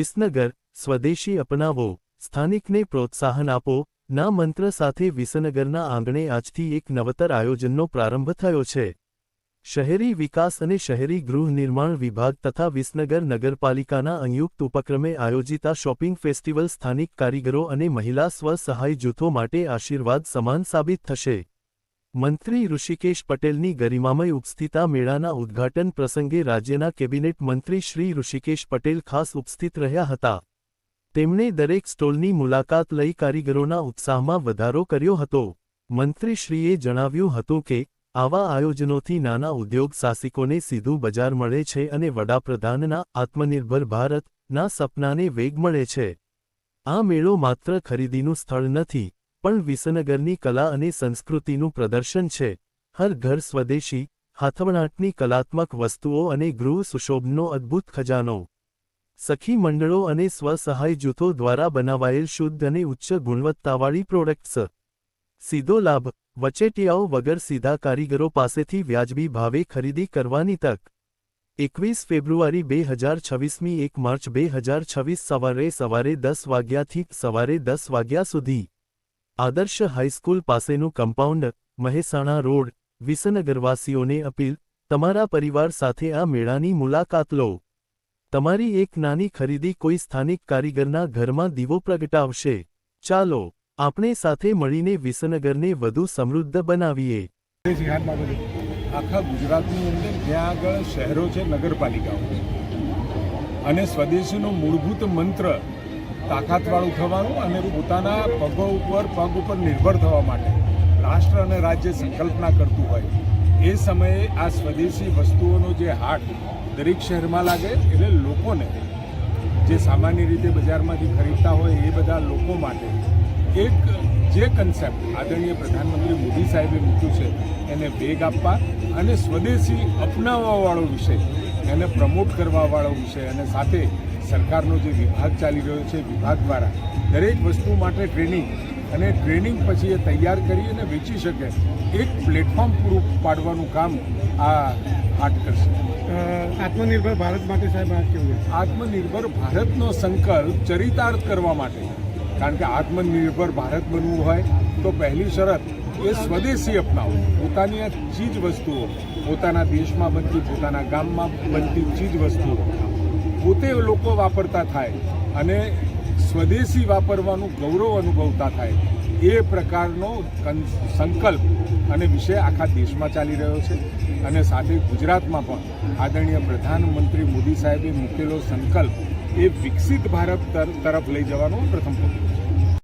વિસનગર, સ્વદેશી અપનાવો, સ્થાનિકને પ્રોત્સાહન આપો ના મંત્ર સાથે વિસનગરના આંગણે આજથી એક નવતર આયોજનનો પ્રારંભ થયો છે. શહેરી વિકાસ અને શહેરી ગૃહ નિર્માણ વિભાગ તથા વિસનગર નગરપાલિકાના સંયુક્ત ઉપક્રમે આયોજિત આ શોપિંગ ફેસ્ટિવલ સ્થાનિક કારીગરો અને મહિલા સ્વ-સહાય જૂથો માટે આશીર્વાદ સમાન સાબિત થશે. મંત્રી ઋષિકેશ પટેલની ગરિમામય ઉપસ્થિત આ મેળાના ઉદ્ઘાટન પ્રસંગે રાજ્યના કેબિનેટ મંત્રી શ્રી ઋષિકેશ પટેલ ખાસ ઉપસ્થિત રહ્યા હતા. તેમણે દરેક સ્ટોલની મુલાકાત લઈ કારીગરોના ઉત્સાહમાં વધારો કર્યો હતો. મંત્રીશ્રીએ જણાવ્યું હતું કે આવા આયોજનોથી નાના ઉદ્યોગ સાહસિકોને સીધું બજાર મળે છે અને વડાપ્રધાનના આત્મનિર્ભર ભારતના સપનાને વેગ મળે છે. આ મેળો માત્ર ખરીદીનું સ્થળ નથી, પણ વિસનગરની કલા અને સંસ્કૃતિનું પ્રદર્શન છે. હર ઘર સ્વદેશી, હાથવણાટની કલાત્મક વસ્તુઓ અને ગૃહ સુશોભનનો અદ્ભુત ખજાનો. સખી મંડળો અને સ્વ-સહાય જૂથો દ્વારા બનાવાયેલ શુદ્ધ અને ઉચ્ચ ગુણવત્તાવાળી પ્રોડક્ટ્સ. સીધો લાભ, વચેટિયાઓ વગર સીધા કારીગરો પાસેથી વ્યાજબી ભાવે ખરીદી કરવાની તક. 21 ફેબ્રુઆરી 2026 1 માર્ચ 2026 સવારે 10 વાગ્યાથી સવારે 10 વાગ્યા સુધી. આદર્શ હાઈસ્કૂલ પાસેનું કમ્પાઉન્ડ, મહેસાણા રોડ. વિસનગરવાસીઓને અપીલ, તમારા પરિવાર સાથે આ મેળાની મુલાકાત લો. તમારી એક નાની ખરીદી કોઈ સ્થાનિક કારીગરના ઘરમાં દીવો પ્રગટાવશે. ચાલો આપણે સાથે મળીને વિસનગરને વધુ સમૃદ્ધ બનાવીએ. આખા ગુજરાતની અંદર જ્યાં આગળ શહેરો છે, નગરપાલિકાઓ છે, અને સ્વદેશીનો મૂળભૂત મંત્ર તાકાતવાળું થવાનું અને પોતાના પગ ઉપર નિર્ભર થવા માટે રાષ્ટ્ર અને રાજ્ય સંકલ્પના કરતું હોય એ સમયે આ સ્વદેશી વસ્તુઓનો જે હાટ દરેક શહેરમાં લાગે, એટલે લોકોને જે સામાન્ય રીતે બજારમાંથી ખરીદતા હોય એ બધા લોકો માટે એક જે કન્સેપ્ટ આદરણીય પ્રધાનમંત્રી મોદી સાહેબે મૂક્યું છે એને વેગ આપવા અને સ્વદેશી અપનાવવાવાળો વિષય, એને પ્રમોટ કરવાવાળો વિષય, અને સાથે સરકારનો જે વિભાગ ચાલી રહ્યો છે, વિભાગ દ્વારા દરેક વસ્તુ માટે ટ્રેનિંગ, અને ટ્રેનિંગ પછી એ તૈયાર કરી અને વેચી શકે એક પ્લેટફોર્મ પૂરું પાડવાનું કામ આ હાટ કરશે. આત્મનિર્ભર ભારત માટે સાહેબ આ કેવું? આત્મનિર્ભર ભારતનો સંકલ્પ ચરિતાર્થ કરવા માટે. કારણ કે આત્મનિર્ભર ભારત બનવું હોય તો પહેલી શરત એ સ્વદેશી અપનાવો. પોતાની આ ચીજ વસ્તુઓ, પોતાના દેશમાં બનતી, પોતાના ગામમાં બનતી ચીજ વસ્તુઓ પોતે લોકો વાપરતા થાય અને સ્વદેશી વાપરવાનું ગૌરવ અનુભવતા થાય, એ પ્રકારનો સંકલ્પ અને વિષય આખા દેશમાં ચાલી રહ્યો છે. અને સાથે ગુજરાતમાં પણ આદરણીય પ્રધાનમંત્રી મોદી સાહેબે મૂકેલો સંકલ્પ એ વિકસિત ભારત તરફ લઈ જવાનો પ્રથમ પગલું છે.